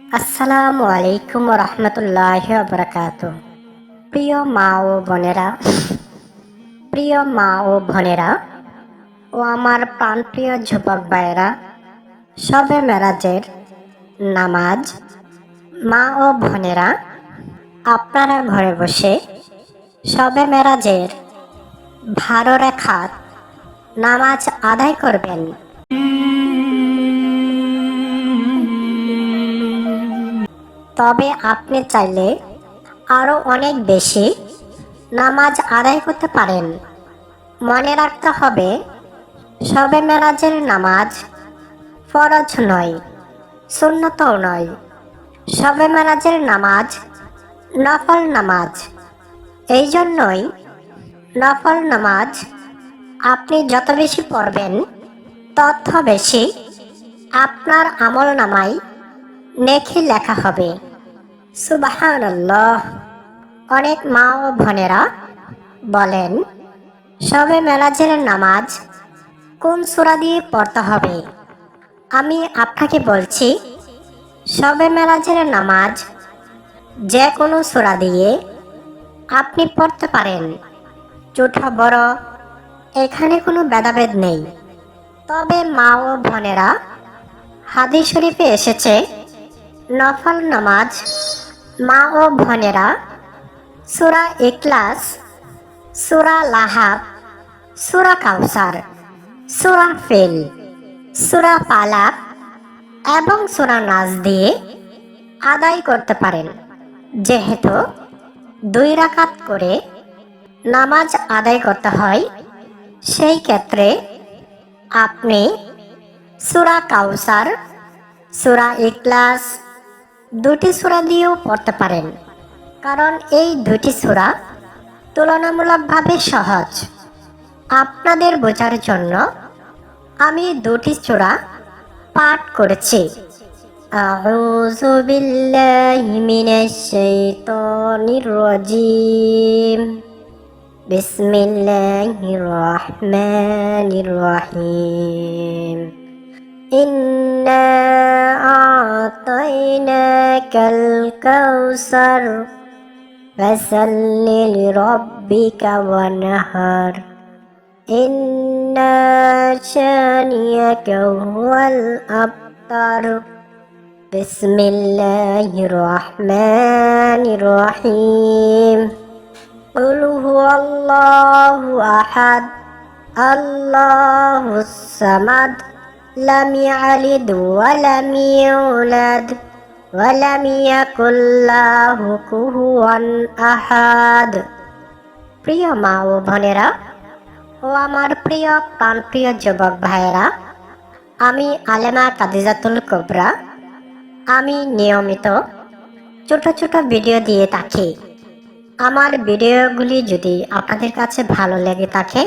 আসসালামু আলাইকুম রহমতুল্লাহি ওয়া বারাকাতুহু। প্রিয় মা ও বোনেরা ও আমার প্রাণপ্রিয় যুবক ভাইয়েরা, শবে মেরাজের নামাজ। মা ও বোনেরা, আপনারা ঘরে বসে শবে মেরাজের 12 রাকাত নামাজ আদায় করবেন। তবে আপনি চাইলে আরো অনেক বেশি নামাজ আদায় করতে পারেন। মনে রাখতে হবে, শবে মেরাজের নামাজ ফরজ নয়, সুন্নতও নয়। শবে মেরাজের নামাজ নফল নামাজ। এই জন্যই নফল নামাজ আপনি যত বেশি পড়বেন তত বেশি আপনার আমল নামায় নেকি লেখা হবে। সুবহানাল্লাহ। অনেক মা ও বোনেরা বলেন, শবে মেরাজের নামাজ কোন সূরা দিয়ে পড়তে হবে? আমি আপনাকে বলছি, শবে মেরাজের নামাজ যে কোনো সূরা দিয়ে আপনি পড়তে পারেন। ছোট বড় এখানে কোনো ভেদাভেদ নেই। তবে মা ও বোনেরা, হাদিস শরীফে এসেছে নফল নামাজ মা ও বোনেরা সূরা ইখলাস, সূরা লাহাব, সূরা কাউসার, সূরা ফিল, সূরা ফালাক এবং সূরা নাস দিয়ে আদায় করতে পারেন। যেহেতু 2 রাকাত করে নামাজ আদায় করতে হয়, সেই ক্ষেত্রে আপনি সূরা কাউসার, সূরা ইখলাস দুটি সূরা দিয়েও পড়তে পারেন, কারণ এই দুটি সূরা তুলনামূলকভাবে সহজ। আপনাদের বোঝার জন্য আমি দুটি সূরা পাঠ করেছি। আউযু বিল্লাহি মিনাশ শাইতানির রাজীম। বিসমিল্লাহির রহমানির রহিম। ইন্না আ'তাইনাকাল কাউসার ফাসাল্লি লিরাব্বিকা ওয়ানহার। ইন্না শানিয়াকা হুয়াল আবতার। বিসমিল্লাহির রহমানির রহিম। কুল হুয়াল্লাহু আহাদ, আল্লাহুস সামাদ, লাম ইয়ালিদ ওয়া লাম ইউলাদ ওয়া লাম ইয়াকুল লাহু কুফুয়ান আহাদ। প্রিয় মা ও বোনেরা ও আমার প্রিয় প্রাণপ্রিয় যুবক ভাইয়েরা, আমি আলেমা কাদিজাতুল কুবরা। আমি নিয়মিত ছোট ছোট ভিডিও দিয়ে থাকি। আমার ভিডিওগুলি যদি আপনাদের কাছে ভালো লেগে থাকে,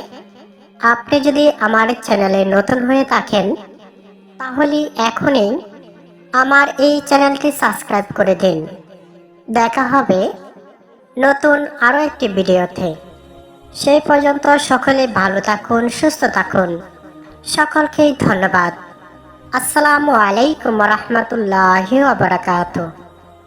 আপনি যদি আমার চ্যানেলে নতুন হয়ে থাকেন, তাহলে এখনই আমার এই চ্যানেলটি সাবস্ক্রাইব করে দিন। দেখা হবে নতুন আরও একটি ভিডিওতে। সেই পর্যন্ত সকলে ভালো থাকুন, সুস্থ থাকুন। সকলকেই ধন্যবাদ। আসসালামু আলাইকুম রহমতুল্লাহি ওয়া বারাকাতুহু।